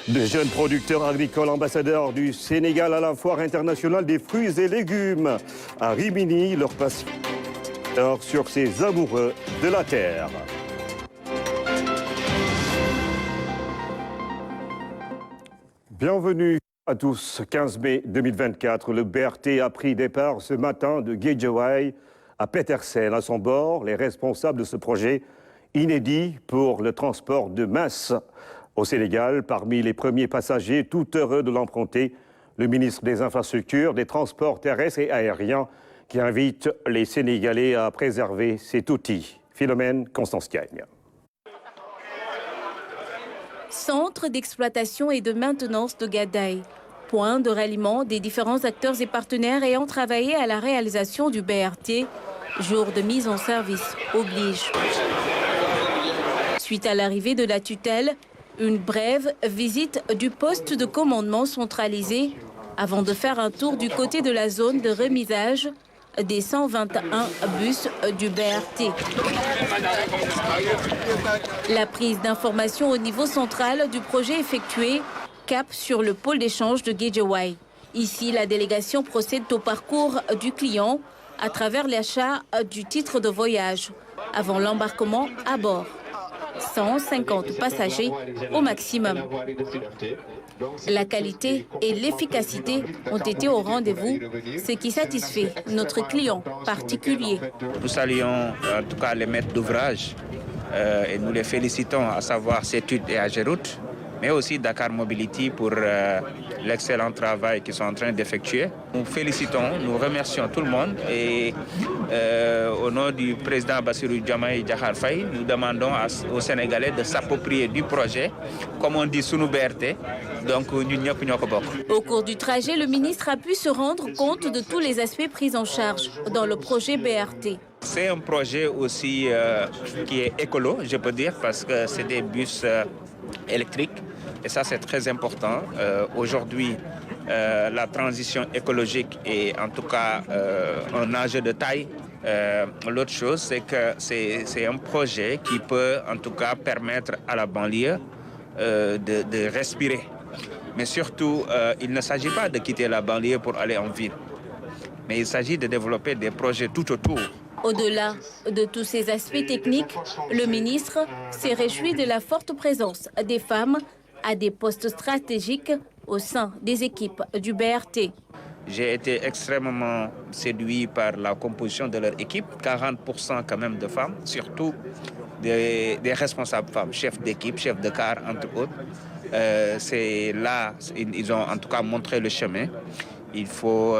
De jeunes producteurs agricoles ambassadeurs du Sénégal à la foire internationale des fruits et légumes à Rimini, leur passion sur ces amoureux de la terre. Bienvenue à tous. 15 mai 2024, le BRT a pris départ ce matin de Guédiawaye à Petersen. À son bord, les responsables de ce projet inédit pour le transport de masse au Sénégal. Parmi les premiers passagers, tout heureux de l'emprunter, le ministre des Infrastructures, des Transports terrestres et aériens qui invite les Sénégalais à préserver cet outil. Philomène Constance-Cagne. Centre d'exploitation et de maintenance de Gadaye. Point de ralliement des différents acteurs et partenaires ayant travaillé à la réalisation du BRT. Jour de mise en service oblige. Suite à l'arrivée de la tutelle, une brève visite du poste de commandement centralisé avant de faire un tour du côté de la zone de remisage des 121 bus du BRT. La prise d'information au niveau central du projet effectué, cap sur le pôle d'échange de Guédiawaye. Ici, la délégation procède au parcours du client à travers l'achat du titre de voyage avant l'embarquement à bord. 150 passagers au maximum. La qualité et l'efficacité ont été au rendez-vous, ce qui satisfait notre client particulier. Nous saluons en tout cas les maîtres d'ouvrage et nous les félicitons, à savoir CETUD et Ageroute, mais aussi Dakar Mobility pour l'excellent travail qu'ils sont en train d'effectuer. Nous félicitons, nous remercions tout le monde et au nom du président Bassirou Diomaye Diakhar Faye, nous demandons aux Sénégalais de s'approprier du projet, comme on dit sous nos BRT. Donc, au cours du trajet, le ministre a pu se rendre compte de tous les aspects pris en charge dans le projet BRT. C'est un projet aussi qui est écolo, je peux dire, parce que c'est des bus électriques. Et ça, c'est très important. Aujourd'hui, la transition écologique est en tout cas un enjeu de taille. L'autre chose, c'est que c'est un projet qui peut en tout cas permettre à la banlieue de respirer. Mais surtout, il ne s'agit pas de quitter la banlieue pour aller en ville. Mais il s'agit de développer des projets tout autour. Au-delà de tous ces aspects techniques, le ministre s'est réjoui de la forte présence des femmes à des postes stratégiques au sein des équipes du BRT. J'ai été extrêmement séduit par la composition de leur équipe, 40% quand même de femmes, surtout des responsables femmes, chefs d'équipe, chefs de car, entre autres. C'est là, ils ont en tout cas montré le chemin. Il faut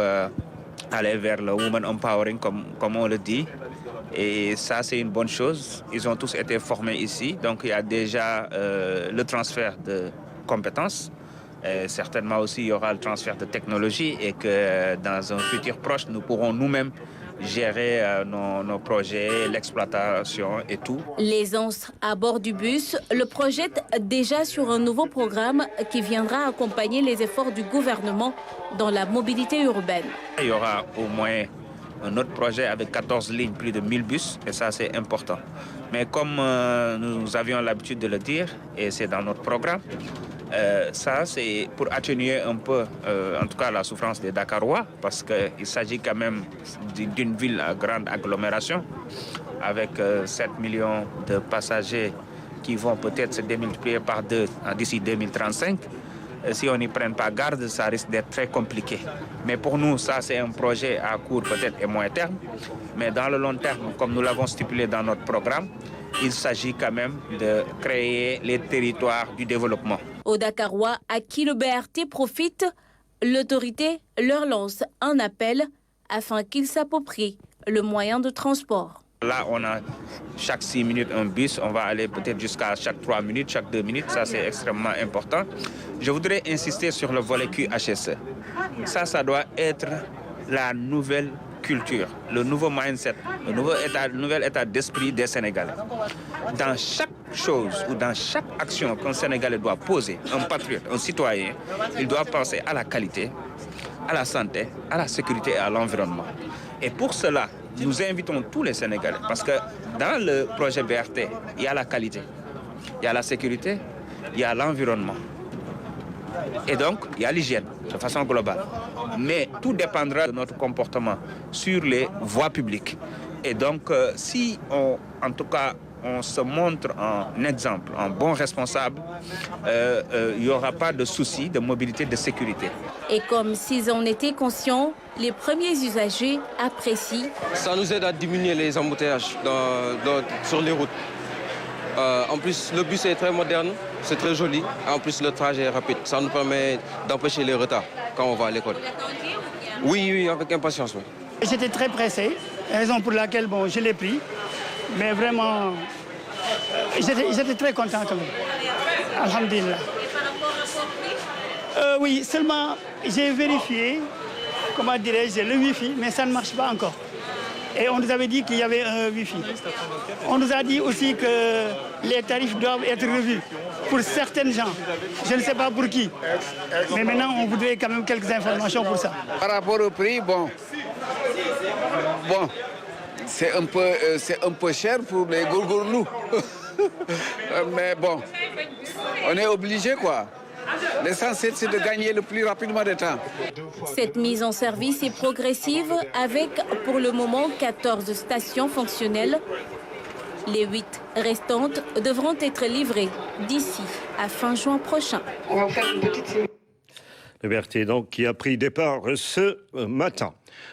aller vers le woman empowering, comme on le dit. Et ça, c'est une bonne chose. Ils ont tous été formés ici. Donc, il y a déjà le transfert de compétences. Certainement aussi, il y aura le transfert de technologie et que dans un futur proche, nous pourrons nous-mêmes gérer nos projets, l'exploitation et tout. L'aisance à bord du bus le projette déjà sur un nouveau programme qui viendra accompagner les efforts du gouvernement dans la mobilité urbaine. Il y aura au moins un autre projet avec 14 lignes, plus de 1000 bus, et ça c'est important. Mais comme nous avions l'habitude de le dire, et c'est dans notre programme, ça c'est pour atténuer un peu, en tout cas la souffrance des Dakarois, parce qu'il s'agit quand même d'une ville à grande agglomération, avec 7 millions de passagers qui vont peut-être se démultiplier par 2 d'ici 2035. Si on n'y prenne pas garde, ça risque d'être très compliqué. Mais pour nous, ça c'est un projet à court peut-être et moyen terme. Mais dans le long terme, comme nous l'avons stipulé dans notre programme, il s'agit quand même de créer les territoires du développement. Aux Dakarois à qui le BRT profite, l'autorité leur lance un appel afin qu'ils s'approprient le moyen de transport. Là, on a chaque 6 minutes un bus, on va aller peut-être jusqu'à chaque 3 minutes, chaque 2 minutes, ça c'est extrêmement important. Je voudrais insister sur le volet QHSE. Ça doit être la nouvelle culture, le nouveau mindset, le nouvel état d'esprit des Sénégalais. Dans chaque chose ou dans chaque action qu'un Sénégalais doit poser, un patriote, un citoyen, il doit penser à la qualité, à la santé, à la sécurité et à l'environnement. Et pour cela, nous invitons tous les Sénégalais, parce que dans le projet BRT, il y a la qualité, il y a la sécurité, il y a l'environnement. Et donc, il y a l'hygiène, de façon globale. Mais tout dépendra de notre comportement sur les voies publiques. Et donc, si on, en tout cas, on se montre un exemple, un bon responsable, il n'y aura pas de souci de mobilité, de sécurité. Et comme s'ils en étaient conscients, les premiers usagers apprécient. Ça nous aide à diminuer les embouteillages sur les routes. En plus, le bus est très moderne, c'est très joli. En plus, le trajet est rapide. Ça nous permet d'empêcher les retards quand on va à l'école. Oui, avec impatience. Oui. J'étais très pressé, raison pour laquelle je l'ai pris. Mais vraiment, j'étais très content quand même. Alhamdulillah. Oui, seulement j'ai vérifié, comment dirais-je, le Wi-Fi, mais ça ne marche pas encore. Et on nous avait dit qu'il y avait un Wi-Fi. On nous a dit aussi que les tarifs doivent être revus pour certaines gens. Je ne sais pas pour qui. Mais maintenant, on voudrait quand même quelques informations pour ça. Par rapport au prix, bon, c'est un peu cher pour les gourgourlous. Mais bon, on est obligé quoi. L'essentiel, c'est de gagner le plus rapidement de temps. Cette mise en service est progressive avec, pour le moment, 14 stations fonctionnelles. Les 8 restantes devront être livrées d'ici à fin juin prochain. On va faire une petite... Le BRT, donc, qui a pris départ ce matin.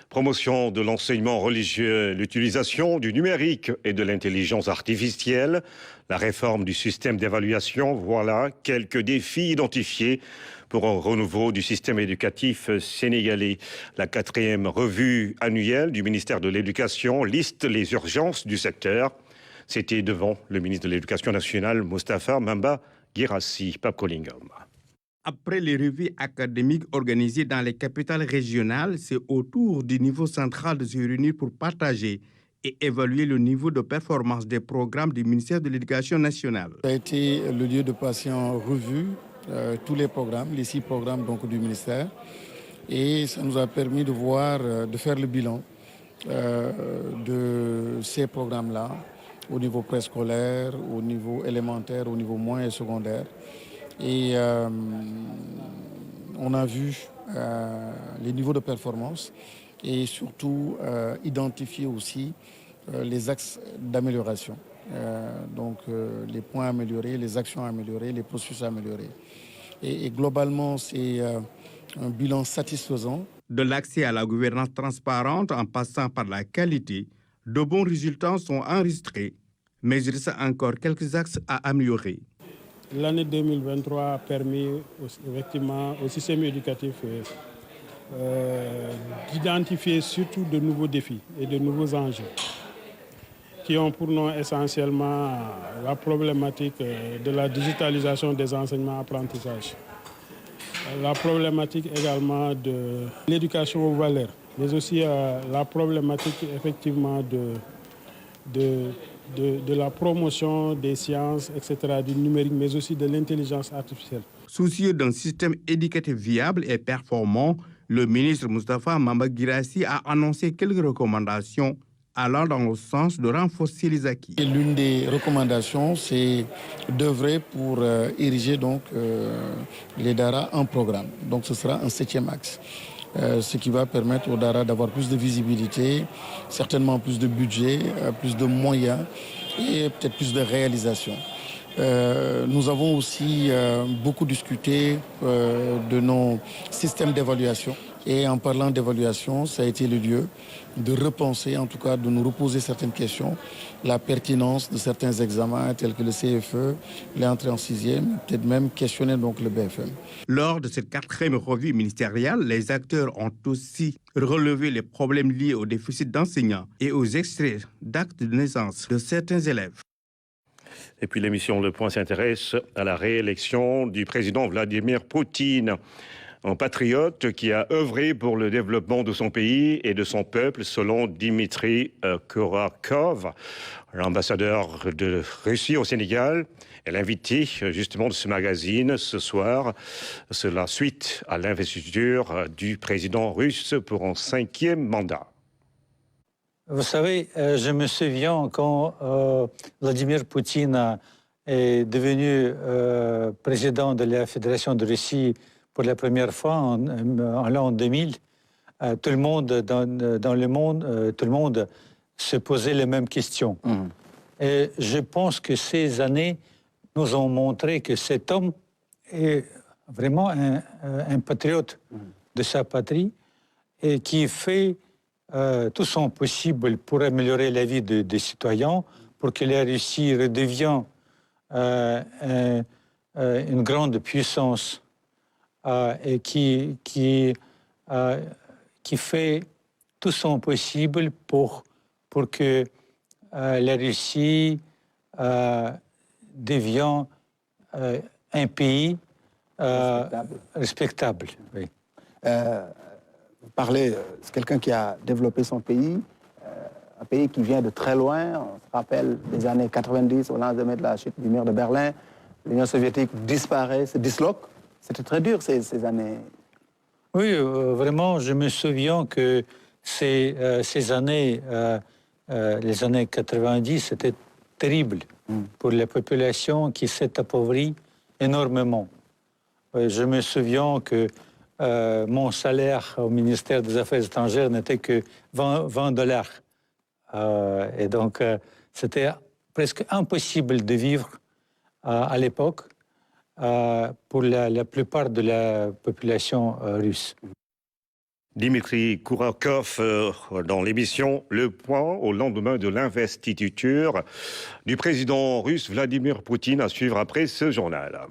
Promotion de l'enseignement religieux, l'utilisation du numérique et de l'intelligence artificielle, la réforme du système d'évaluation, voilà quelques défis identifiés pour un renouveau du système éducatif sénégalais. La 4e revue annuelle du ministère de l'Éducation liste les urgences du secteur. C'était devant le ministre de l'Éducation nationale, Moustapha Mamba Guirassi. Pape Collingom. Après les revues académiques organisées dans les capitales régionales, c'est au tour du niveau central de se réunir pour partager et évaluer le niveau de performance des programmes du ministère de l'Éducation nationale. Ça a été le lieu de passer en revue tous les programmes, les 6 programmes donc, du ministère. Et ça nous a permis de voir, de faire le bilan de ces programmes-là au niveau préscolaire, au niveau élémentaire, au niveau moyen et secondaire. Et on a vu les niveaux de performance et surtout identifier aussi les axes d'amélioration. Donc les points améliorés, les actions améliorées, les processus améliorés. Et globalement, c'est un bilan satisfaisant. De l'accès à la gouvernance transparente en passant par la qualité, de bons résultats sont enregistrés, mais il reste encore quelques axes à améliorer. L'année 2023 a permis effectivement au système éducatif d'identifier surtout de nouveaux défis et de nouveaux enjeux qui ont pour nom essentiellement la problématique de la digitalisation des enseignements-apprentissages, la problématique également de l'éducation aux valeurs, mais aussi la problématique effectivement de la promotion des sciences, etc., du numérique, mais aussi de l'intelligence artificielle. Soucieux d'un système éducatif viable et performant, le ministre Moustapha Mamba Guirassi a annoncé quelques recommandations allant dans le sens de renforcer les acquis. L'une des recommandations, c'est d'œuvrer pour ériger donc, les DARA en programme. Donc ce sera un 7e axe. Ce qui va permettre aux DARA d'avoir plus de visibilité, certainement plus de budget, plus de moyens et peut-être plus de réalisation. Nous avons aussi beaucoup discuté de nos systèmes d'évaluation. Et en parlant d'évaluation, ça a été le lieu de repenser, en tout cas de nous reposer certaines questions, la pertinence de certains examens tels que le CFE, l'entrée en 6e, peut-être même questionner donc le BFM. Lors de cette 4e revue ministérielle, les acteurs ont aussi relevé les problèmes liés au déficit d'enseignants et aux extraits d'actes de naissance de certains élèves. Et puis l'émission Le Point s'intéresse à la réélection du président Vladimir Poutine. Un patriote qui a œuvré pour le développement de son pays et de son peuple, selon Dimitri Kurakov, l'ambassadeur de Russie au Sénégal, est l'invité justement de ce magazine ce soir. C'est la suite à l'investiture du président russe pour un 5e mandat. Vous savez, je me souviens quand Vladimir Poutine est devenu président de la Fédération de Russie pour la première fois en l'an 2000, tout le monde dans le monde, tout le monde se posait les mêmes questions. Et je pense que ces années nous ont montré que cet homme est vraiment un patriote de sa patrie et qui fait tout son possible pour améliorer la vie des citoyens, pour que la Russie redevienne une grande puissance et qui fait tout son possible pour que la Russie devienne un pays respectable. Oui. Vous parlez, c'est quelqu'un qui a développé son pays, un pays qui vient de très loin. On se rappelle des années 90, au lendemain de la chute du mur de Berlin, l'Union soviétique disparaît, se disloque. C'était très dur ces années. Oui, vraiment, je me souviens que ces années, les années 90, c'était terrible pour la population qui s'est appauvrie énormément. Je me souviens que mon salaire au ministère des Affaires étrangères n'était que $20. Et donc, c'était presque impossible de vivre à l'époque pour la plupart de la population russe. Dimitri Kourakov dans l'émission Le Point au lendemain de l'investiture du président russe Vladimir Poutine à suivre après ce journal.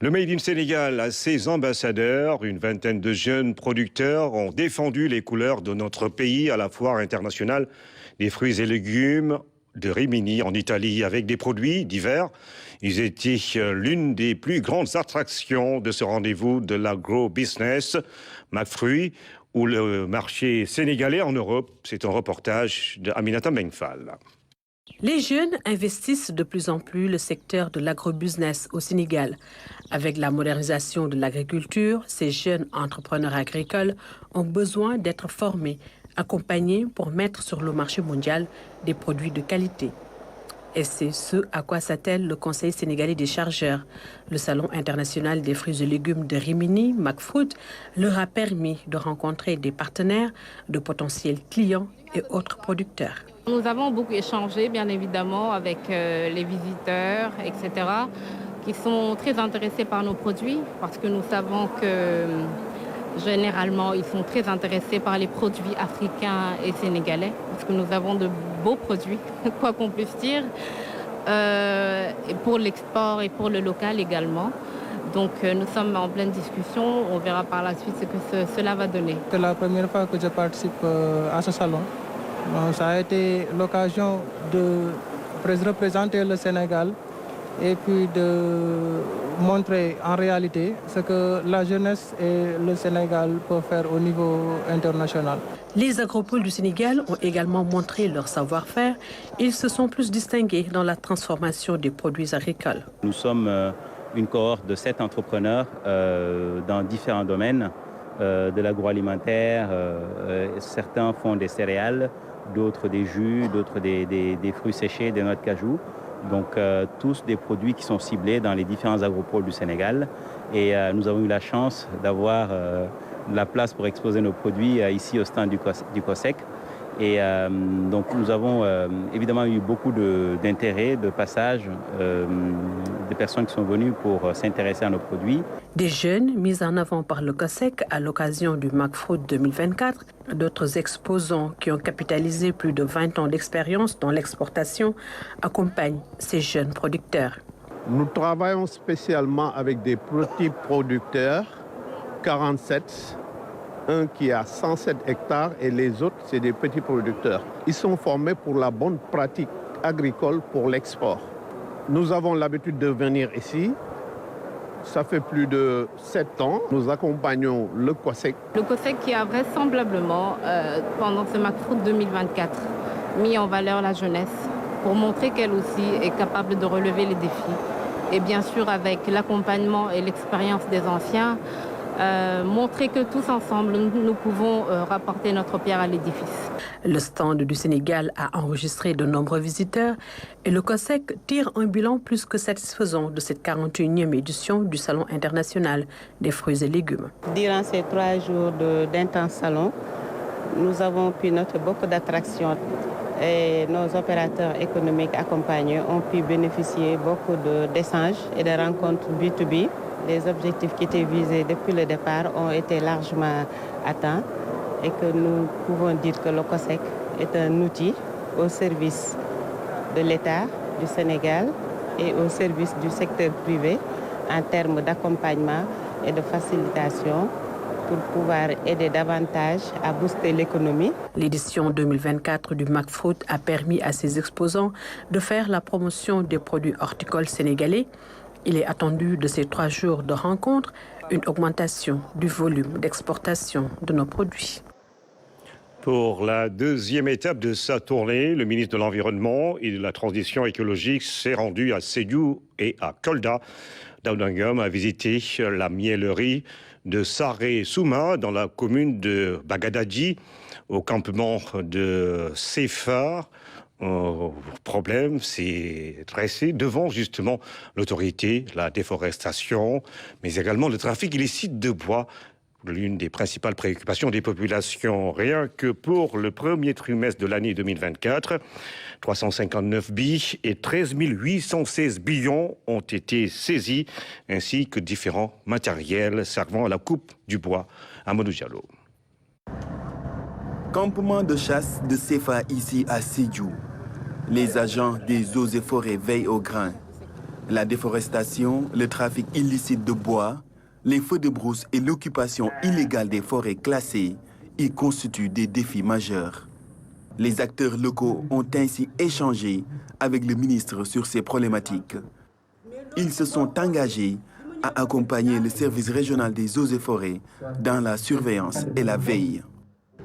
Le Made in Sénégal a ses ambassadeurs. Une vingtaine de jeunes producteurs ont défendu les couleurs de notre pays à la foire internationale des fruits et légumes de Rimini en Italie avec des produits divers. Ils étaient l'une des plus grandes attractions de ce rendez-vous de l'agro-business, McFruit, ou le marché sénégalais en Europe. C'est un reportage de Aminata Mengfal. Les jeunes investissent de plus en plus le secteur de l'agrobusiness au Sénégal. Avec la modernisation de l'agriculture, ces jeunes entrepreneurs agricoles ont besoin d'être formés, accompagnés pour mettre sur le marché mondial des produits de qualité. Et c'est ce à quoi s'attelle le Conseil sénégalais des chargeurs. Le Salon international des fruits et légumes de Rimini, McFruit, leur a permis de rencontrer des partenaires, de potentiels clients et autres producteurs. Nous avons beaucoup échangé, bien évidemment, avec les visiteurs, etc., qui sont très intéressés par nos produits, parce que nous savons que généralement, ils sont très intéressés par les produits africains et sénégalais, parce que nous avons de beaux produits, quoi qu'on puisse dire, et pour l'export et pour le local également. Donc nous sommes en pleine discussion, on verra par la suite ce que cela va donner. C'est la première fois que je participe à ce salon. Donc, ça a été l'occasion de représenter le Sénégal et puis de montrer en réalité ce que la jeunesse et le Sénégal peuvent faire au niveau international. Les agropoles du Sénégal ont également montré leur savoir-faire. Ils se sont plus distingués dans la transformation des produits agricoles. Nous sommes une cohorte de 7 entrepreneurs dans différents domaines, de l'agroalimentaire. Certains font des céréales, d'autres des jus, d'autres des fruits séchés, des noix de cajou. Donc tous des produits qui sont ciblés dans les différents agropoles du Sénégal. Et nous avons eu la chance d'avoir la place pour exposer nos produits ici au stand du COSEC. Et donc nous avons évidemment eu beaucoup d'intérêt, de passage, des personnes qui sont venues pour s'intéresser à nos produits. Des jeunes mis en avant par le COSEC à l'occasion du McFruit 2024, d'autres exposants qui ont capitalisé plus de 20 ans d'expérience dans l'exportation accompagnent ces jeunes producteurs. Nous travaillons spécialement avec des petits producteurs, 47, un qui a 107 hectares et les autres, c'est des petits producteurs. Ils sont formés pour la bonne pratique agricole pour l'export. Nous avons l'habitude de venir ici. Ça fait plus de 7 ans. Nous accompagnons le COSEC. Le COSEC qui a vraisemblablement, pendant ce McFruit 2024, mis en valeur la jeunesse pour montrer qu'elle aussi est capable de relever les défis. Et bien sûr, avec l'accompagnement et l'expérience des anciens, montrer que tous ensemble, nous pouvons rapporter notre pierre à l'édifice. Le stand du Sénégal a enregistré de nombreux visiteurs et le COSEC tire un bilan plus que satisfaisant de cette 41e édition du Salon international des fruits et légumes. Durant ces 3 jours d'intense salon, nous avons pu noter beaucoup d'attractions et nos opérateurs économiques accompagnés ont pu bénéficier beaucoup d'échanges et de rencontres B2B. Les objectifs qui étaient visés depuis le départ ont été largement atteints et que nous pouvons dire que le COSEC est un outil au service de l'État du Sénégal et au service du secteur privé en termes d'accompagnement et de facilitation pour pouvoir aider davantage à booster l'économie. L'édition 2024 du MacFruit a permis à ses exposants de faire la promotion des produits horticoles sénégalais. Il est attendu de ces 3 jours de rencontre une augmentation du volume d'exportation de nos produits. Pour la 2e étape de sa tournée, le ministre de l'Environnement et de la Transition écologique s'est rendu à Sédhiou et à Kolda. Daouda Ngom a visité la miellerie de Saré Souma dans la commune de Bagadadji, au campement de Sefar. Problème s'est dressé devant justement l'autorité, la déforestation, mais également le trafic illicite de bois, l'une des principales préoccupations des populations. Rien que pour le premier trimestre de l'année 2024, 359 billes et 13 816 billons ont été saisis, ainsi que différents matériels servant à la coupe du bois. Amadou Diallo. Campement de chasse de Sefa ici à Sédhiou. Les agents des eaux et forêts veillent au grain. La déforestation, le trafic illicite de bois, les feux de brousse et l'occupation illégale des forêts classées y constituent des défis majeurs. Les acteurs locaux ont ainsi échangé avec le ministre sur ces problématiques. Ils se sont engagés à accompagner le service régional des eaux et forêts dans la surveillance et la veille.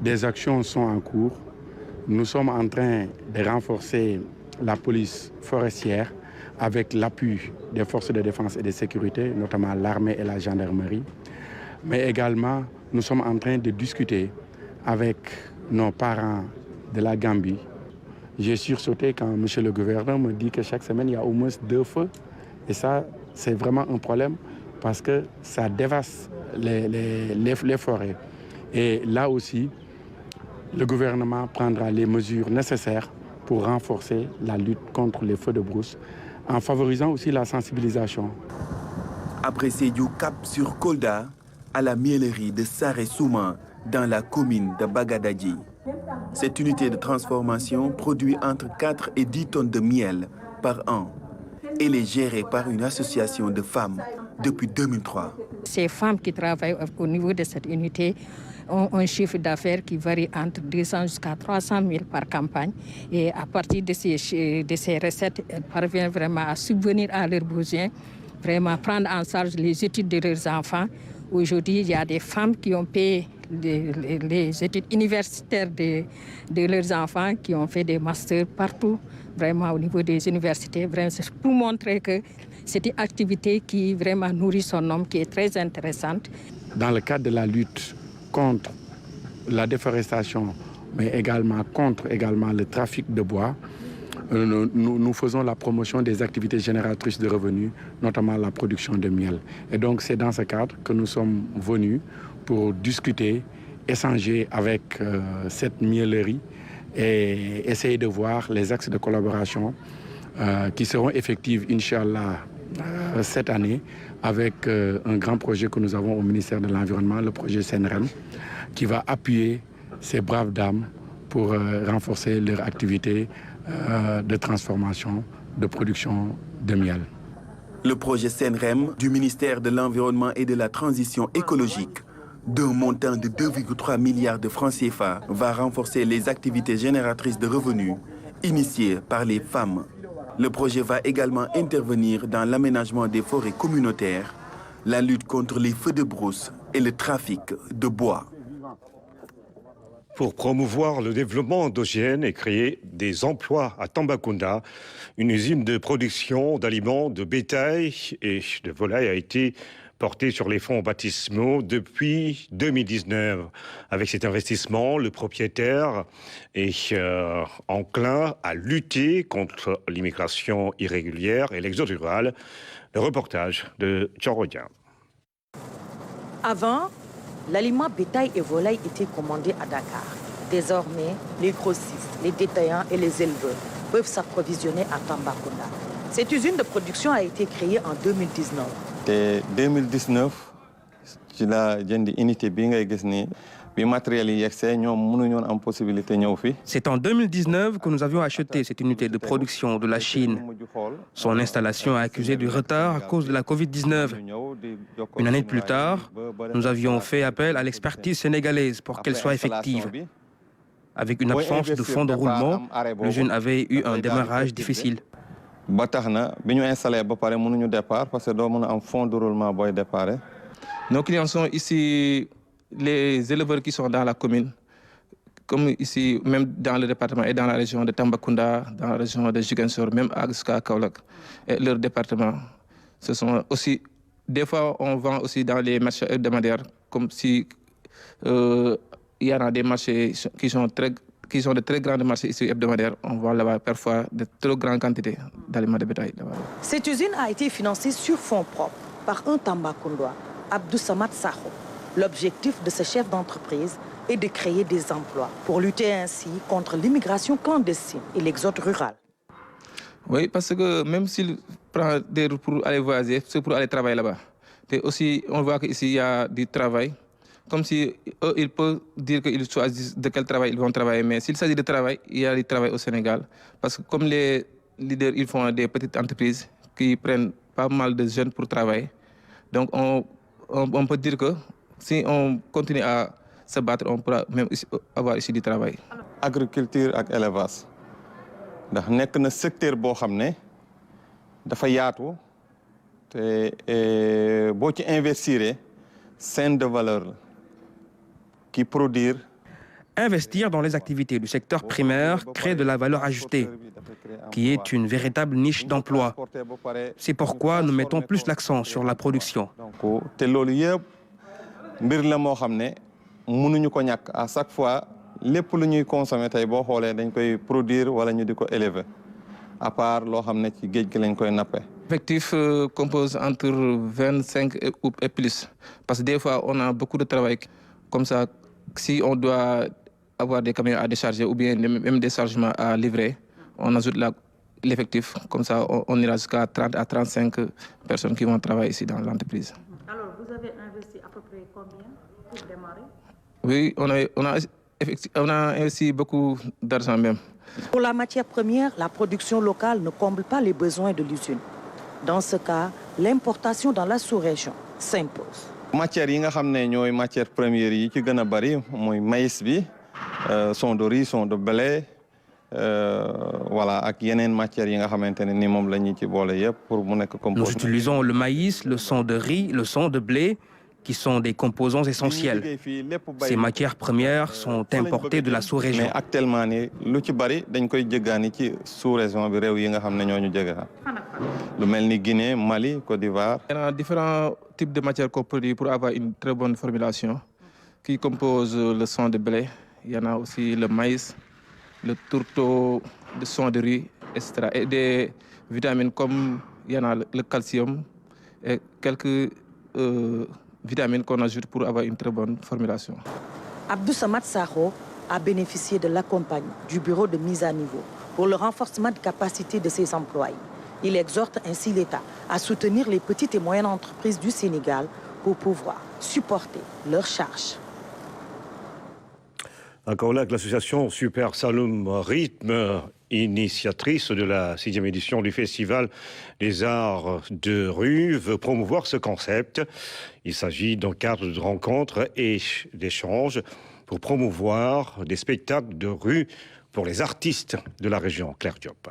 Des actions sont en cours. Nous sommes en train de renforcer la police forestière avec l'appui des forces de défense et de sécurité, notamment l'armée et la gendarmerie. Mais également, nous sommes en train de discuter avec nos parents de la Gambie. J'ai sursauté quand M. le gouverneur me dit que chaque semaine, il y a au moins 2 feux. Et ça, c'est vraiment un problème parce que ça dévaste les forêts. Et là aussi, le gouvernement prendra les mesures nécessaires pour renforcer la lutte contre les feux de brousse, en favorisant aussi la sensibilisation. Après Sédhiou, cap sur Kolda, à la miellerie de Saré Souma, dans la commune de Bagadadji. Cette unité de transformation produit entre 4 et 10 tonnes de miel par an. Elle est gérée par une association de femmes depuis 2003. Ces femmes qui travaillent au niveau de cette unité ont un chiffre d'affaires qui varie entre 200 jusqu'à 300 000 par campagne. Et à partir de ces recettes, elles parviennent vraiment à subvenir à leurs besoins, vraiment prendre en charge les études de leurs enfants. Aujourd'hui, il y a des femmes qui ont payé les études universitaires de leurs enfants, qui ont fait des masters partout, vraiment au niveau des universités, vraiment, pour montrer que c'est une activité qui vraiment nourrit son homme, qui est très intéressante. Dans le cadre de la lutte contre la déforestation, mais également contre le trafic de bois, nous faisons la promotion des activités génératrices de revenus, notamment la production de miel. Et donc c'est dans ce cadre que nous sommes venus pour discuter, échanger avec cette miellerie et essayer de voir les axes de collaboration qui seront effectifs, Inch'Allah, cette année, avec un grand projet que nous avons au ministère de l'Environnement, le projet SENREM, qui va appuyer ces braves dames pour renforcer leur activité de transformation, de production de miel. Le projet SENREM du ministère de l'Environnement et de la Transition écologique, d'un montant de 2,3 milliards de francs CFA, va renforcer les activités génératrices de revenus initiées par les femmes. Le projet va également intervenir dans l'aménagement des forêts communautaires, la lutte contre les feux de brousse et le trafic de bois. Pour promouvoir le développement endogène et créer des emplois à Tambacounda, une usine de production d'aliments de bétail et de volailles a été porté sur les fonds baptismaux depuis 2019. Avec cet investissement, le propriétaire est enclin à lutter contre l'immigration irrégulière et l'exode rural. Le reportage de Tchorodien. Avant, l'aliment bétail et volaille était commandé à Dakar. Désormais, les grossistes, les détaillants et les éleveurs peuvent s'approvisionner à Tambacounda. Cette usine de production a été créée en 2019. En 2019, ci la jënd unité bi ngay gis ni bi matériel yi yegsee ñoom mënuñoon am possibilité ñëw fi. C'est en 2019 que nous avions acheté cette unité de production de la Chine. Son installation a accusé du retard à cause de la Covid-19. Une année plus tard, nous avions fait appel à l'expertise sénégalaise pour qu'elle soit effective. Avec une absence de fonds de roulement, l'usine avait eu un démarrage difficile. Ba tax na bi ñu installé ba pare mënuñu départ parce que doo mën a am fonds de roulement booy départ. Nos clients sont ici les éleveurs qui sont dans la commune, comme ici, même dans le département et dans la région de Tambacounda, dans la région de Ziguinchor, même jusqu'à Kaolack, et leur département. Ce sont aussi, des fois, on vend aussi dans les marchés hebdomadaires, comme si il y en a des marchés qui sont de très grands marchés ici hebdomadaires. On voit là-bas parfois de trop grandes quantités d'aliments de bétail. Cette usine a été financée sur fonds propres par un Tambacoundois, Abdou Samad Sakho. L'objectif de ce chef d'entreprise est de créer des emplois pour lutter ainsi contre l'immigration clandestine et l'exode rural. Oui, parce que même s'il prend des routes pour aller voyager, c'est pour aller travailler là-bas. Et aussi, on voit qu'ici, il y a du travail. Comme si eux, ils peuvent dire qu'ils choisissent de quel travail ils vont travailler. Mais s'il s'agit de travail, il y a du travail au Sénégal. Parce que comme les leaders, ils font des petites entreprises qui prennent pas mal de jeunes pour travailler. Donc on peut dire que si on continue à se battre, on pourra même avoir ici du travail. Agriculture et élevage. ndax nekk na secteur boo xam ne dafa yaatu te boo ci investir chaîne de valeur la qui produire. Investir dans les activités du secteur primaire crée de la valeur ajoutée, qui est une véritable niche d'emploi. C'est pourquoi nous mettons plus l'accent sur la production. te loolu yëpp mbir la moo xam ne mënuñu ko ñàkk à chaque fois lépp lu ñuy consommer tey boo xoolee dañ koy produire wala ñu di ko élever à part loo xam ne ci géej gi lañ koy nappe. L'effectif compose entre 25 et plus. Parce que des fois, on a beaucoup de travail. Comme ça, si on doit avoir des camions à décharger ou bien même des chargements à livrer, on ajoute l'effectif. Comme ça, on ira jusqu'à 30 à 35 personnes qui vont travailler ici dans l'entreprise. Alors, vous avez investi à peu près combien pour démarrer? Oui, on a investi beaucoup d'argent même. Pour la matière première, la production locale ne comble pas les besoins de l'usine. Dans ce cas, l'importation dans la sous-région s'impose. Matière yi nga xam ne ñooy matière première yi ci gën a bari mooy maïs bi son de riz son de blé voilà ak yeneen matières yi nga xamante ne ni moom la ñu ci boole yëpp pour mu nekk composant. Nous utilisons le maïs, le son de riz, le son de blé, qui sont des composants essentiels. Ces matières premières sont importées de la sous-région. Mais actuellement ni lu ci bari dañ koy jéggaani ci sous-région bi réew yi nga xam ne ñoo ñu jege lu mel ni Guinée, Mali, Côte d'Ivoire. Il y a différents types de matières qu'on produit pour avoir une très bonne formulation qui compose le son de blé. Il y en a aussi le maïs, le tourteau, le son de riz, etc. Et des vitamines comme il y en a le calcium et quelques vitamines qu'on ajoute pour avoir une très bonne formulation. Abdou Samad Sakho a bénéficié de l'accompagnement du bureau de mise à niveau pour le renforcement de capacité de ses employés. Il exhorte ainsi l'État à soutenir les petites et moyennes entreprises du Sénégal pour pouvoir supporter leurs charges. Encore là, l'association Super Saloum Rythme, initiatrice de la 6e édition du Festival des Arts de rue, veut promouvoir ce concept. Il s'agit d'un cadre de rencontres et d'échanges pour promouvoir des spectacles de rue pour les artistes de la région. Claire Diop.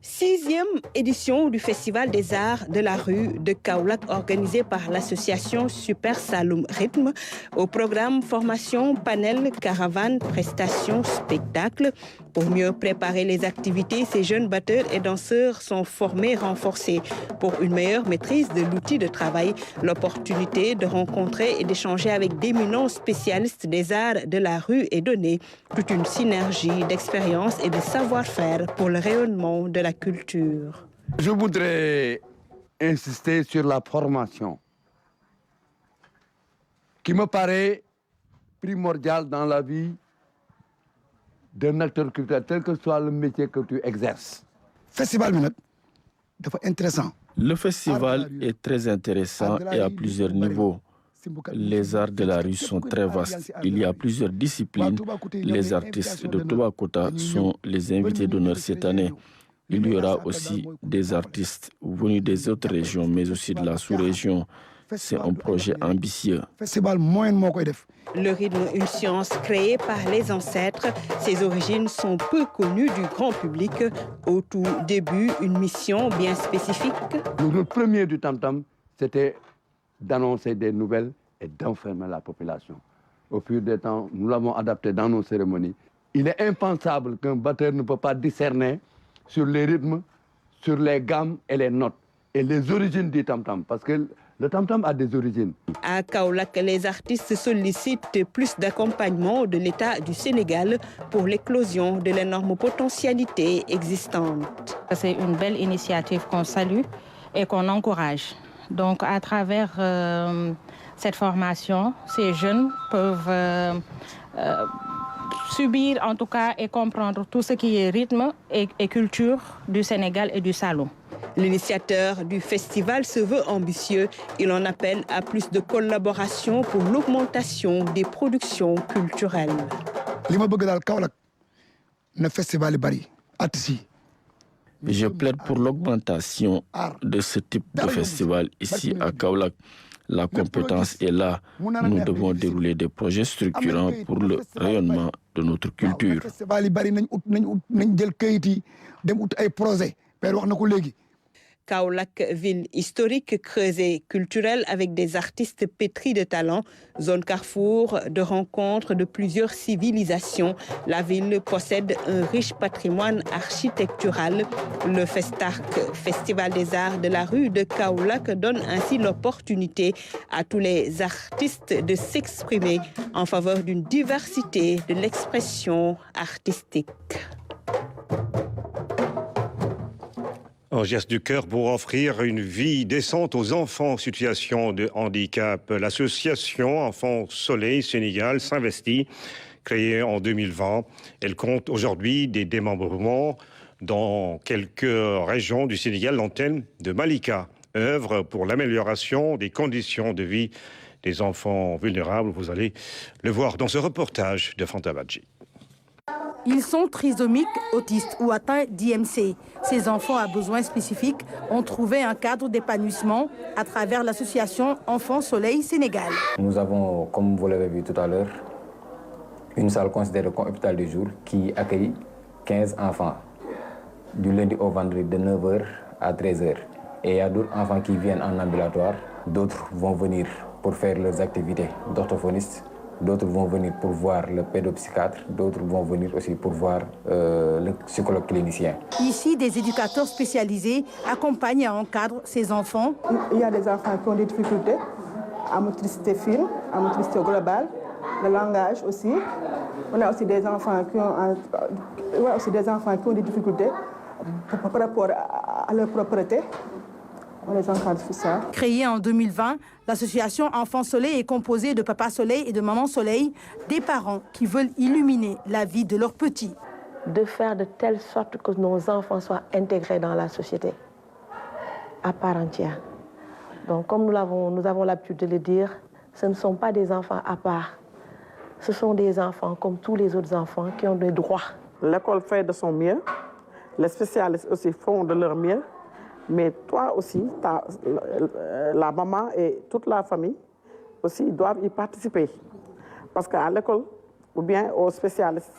6e édition du Festival des Arts de la rue de Kaolack organisé par l'association Super Saloum Rythme. Au programme formation, panel, caravane, prestations, spectacles. Pour mieux préparer les activités, ces jeunes batteurs et danseurs sont formés, renforcés. Pour une meilleure maîtrise de l'outil de travail, l'opportunité de rencontrer et d'échanger avec d'éminents spécialistes des arts de la rue est donnée. Toute une synergie d'expérience et de savoir-faire pour le rayonnement de la culture. Je voudrais insister sur la formation qui me paraît primordiale dans la vie d'un acteur culturel, tel que soit le métier que tu exerces. Festival intéressant. Le festival est très intéressant et à plusieurs niveaux. Les arts de la rue sont très vastes. Il y a plusieurs disciplines. Les artistes de Toubacouta sont les invités d'honneur cette année. Il y aura aussi des artistes venus des autres régions, mais aussi de la sous-région. C'est un projet ambitieux. Le rythme, une science créée par les ancêtres. Ses origines sont peu connues du grand public. Au tout début, une mission bien spécifique. Le premier du tam-tam, c'était d'annoncer des nouvelles et d'enfermer la population. Au fil des temps, nous l'avons adapté dans nos cérémonies. Il est impensable qu'un batteur ne peut pas discerner sur les rythmes, sur les gammes et les notes et les origines du tam-tam, parce que le tam-tam a des origines. À Kaolack, les artistes sollicitent plus d'accompagnement de l'État du Sénégal pour l'éclosion de l'énorme potentialité existante. C'est une belle initiative qu'on salue et qu'on encourage. Donc, à travers cette formation, ces jeunes peuvent subir, en tout cas, et comprendre tout ce qui est rythme et culture du Sénégal et du Saloum. L'initiateur du festival se veut ambitieux. Il en appelle à plus de collaboration pour l'augmentation des productions culturelles. Je plaide pour l'augmentation de ce type de festival ici à Kaolack. La compétence est là. Nous devons dérouler des projets structurants pour le rayonnement de notre culture. Kaolack, ville historique, creusée culturelle avec des artistes pétris de talent, zone carrefour de rencontres de plusieurs civilisations. La ville possède un riche patrimoine architectural. Le Festarc, Festival des Arts de la rue de Kaolack, donne ainsi l'opportunité à tous les artistes de s'exprimer en faveur d'une diversité de l'expression artistique. Un geste du cœur pour offrir une vie décente aux enfants en situation de handicap. L'association Enfants Soleil Sénégal s'investit, créée en 2020. Elle compte aujourd'hui des démembrements dans quelques régions du Sénégal. L'antenne de Malika œuvre pour l'amélioration des conditions de vie des enfants vulnérables. Vous allez le voir dans ce reportage de Fanta Badji. Ils sont trisomiques, autistes ou atteints d'IMC. Ces enfants à besoins spécifiques ont trouvé un cadre d'épanouissement à travers l'association Enfants Soleil Sénégal. Nous avons, comme vous l'avez vu tout à l'heure, une salle considérée comme hôpital du jour qui accueille 15 enfants du lundi au vendredi de 9h à 13h. Et il y a d'autres enfants qui viennent en ambulatoire, d'autres vont venir pour faire leurs activités d'orthophonistes. D'autres vont venir pour voir le pédopsychiatre, d'autres vont venir aussi pour voir le psychologue clinicien. Ici, des éducateurs spécialisés accompagnent et encadrent ces enfants. Il y a des enfants qui ont des difficultés à motricité fine, à motricité globale, le langage aussi. On a aussi des enfants qui ont des difficultés par rapport à leur propreté. On les encadre tout ça. Créée en 2020, l'association Enfants Soleil est composée de Papa Soleil et de Maman Soleil, des parents qui veulent illuminer la vie de leurs petits. De faire de telle sorte que nos enfants soient intégrés dans la société, à part entière. Donc, comme nous avons l'habitude de le dire, ce ne sont pas des enfants à part. Ce sont des enfants comme tous les autres enfants qui ont des droits. L'école fait de son mieux, les spécialistes aussi font de leur mieux. Mais toi aussi, la maman et toute la famille aussi doivent y participer. Parce qu'à l'école, ou bien aux spécialistes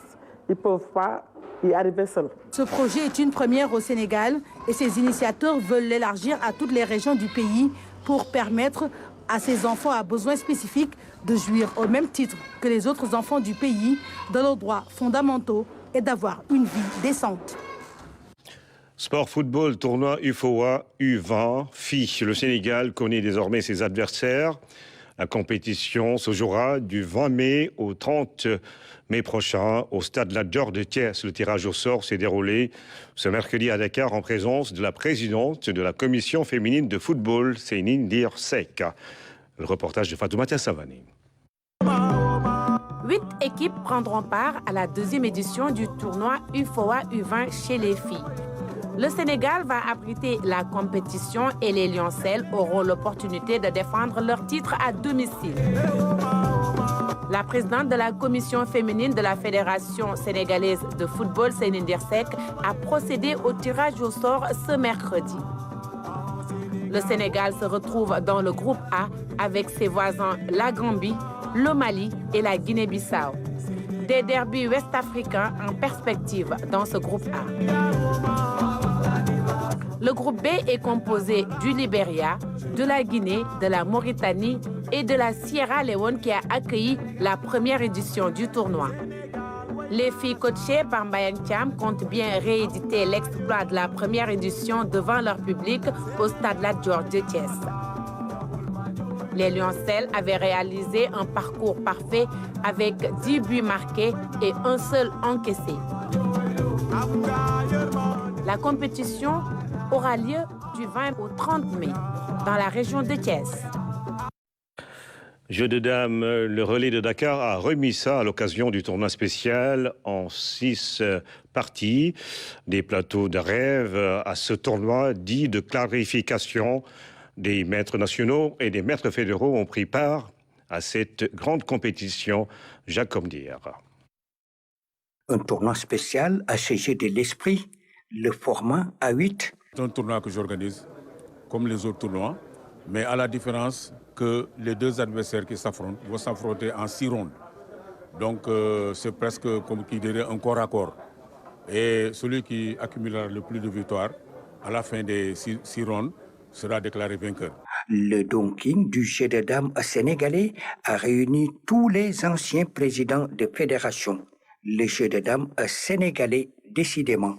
ils ne peuvent pas y arriver seuls. Ce projet est une première au Sénégal et ses initiateurs veulent l'élargir à toutes les régions du pays pour permettre à ces enfants à besoins spécifiques de jouir au même titre que les autres enfants du pays de leurs droits fondamentaux et d'avoir une vie décente. Sport football, tournoi UFOA U20 filles. Le Sénégal connaît désormais ses adversaires. La compétition se jouera du 20 mai au 30 mai prochain au stade Lat Dior de Thiès. Le tirage au sort s'est déroulé ce mercredi à Dakar en présence de la présidente de la commission féminine de football, Céline Dirsek. Le reportage de Fatoumata Savani. 8 équipes prendront part à la deuxième édition du tournoi UFOA U20 chez les filles. Le Sénégal va abriter la compétition et les Lioncelles auront l'opportunité de défendre leur titre à domicile. La présidente de la commission féminine de la Fédération sénégalaise de football, Céline Dirsek, a procédé au tirage au sort ce mercredi. Le Sénégal se retrouve dans le groupe A avec ses voisins la Gambie, le Mali et la Guinée-Bissau. Des derbys ouest-africains en perspective dans ce groupe A. Le groupe B est composé du Libéria, de la Guinée, de la Mauritanie et de la Sierra Leone qui a accueilli la première édition du tournoi. Les filles coachées par Mbayang Thiam comptent bien rééditer l'exploit de la première édition devant leur public au stade Lat Dior de Thiès. Les Lioncelles avaient réalisé un parcours parfait avec 10 buts marqués et un seul encaissé. La compétition aura lieu du 20 au 30 mai dans la région de Thiès. Jeu de dames, le relais de Dakar a remis ça à l'occasion du tournoi spécial en 6 parties. Des plateaux de rêve à ce tournoi dit de clarification. Des maîtres nationaux et des maîtres fédéraux ont pris part à cette grande compétition. Jacob Dier. Un tournoi spécial assagé de l'esprit, le format A8. C'est un tournoi que j'organise comme les autres tournois, mais à la différence que les deux adversaires qui s'affrontent vont s'affronter en 6 rondes. Donc c'est presque comme qui dirait un corps à corps. Et celui qui accumulera le plus de victoires à la fin des 6 rondes sera déclaré vainqueur. Le Don King du jeu de dames sénégalais a réuni tous les anciens présidents de fédération. Le jeu de dames sénégalais, décidément,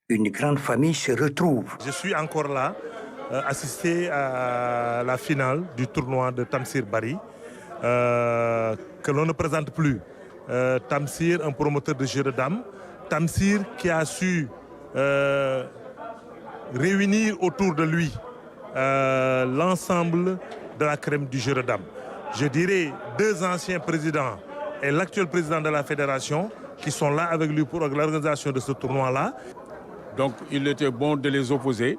une grande famille se retrouve. Je suis encore là, assisté à la finale du tournoi de Tamsir Bari, que l'on ne présente plus. Tamsir, un promoteur de jeu de dames. Tamsir qui a su réunir autour de lui l'ensemble de la crème du jeu de dames. Je dirais 2 anciens présidents et l'actuel président de la fédération qui sont là avec lui pour l'organisation de ce tournoi-là. Donc il était bon de les opposer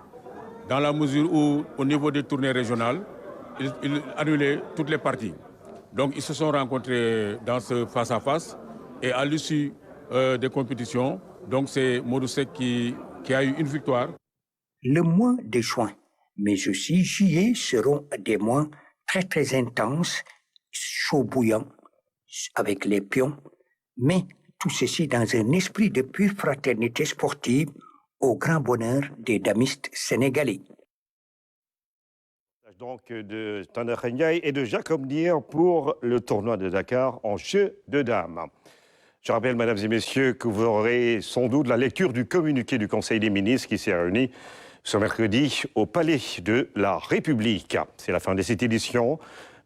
dans la mesure où au niveau des tournées régionales, ils annulaient toutes les parties. Donc ils se sont rencontrés dans ce face-à-face et à l'issue des compétitions, donc c'est Modou-Sek qui a eu une victoire. Le mois de juin, mais aussi juillet seront des mois très très intenses, chaud bouillant, avec les pions, mais tout ceci dans un esprit de pure fraternité sportive au grand bonheur des damistes sénégalais. Donc de Tanda Ndiaye et de Jacob Dier pour le tournoi de Dakar en jeu de dames. Je rappelle, mesdames et messieurs, que vous aurez sans doute la lecture du communiqué du Conseil des ministres qui s'est réuni ce mercredi au Palais de la République. C'est la fin de cette édition.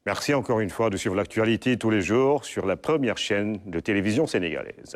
Merci encore une fois de suivre l'actualité tous les jours sur la première chaîne de télévision sénégalaise.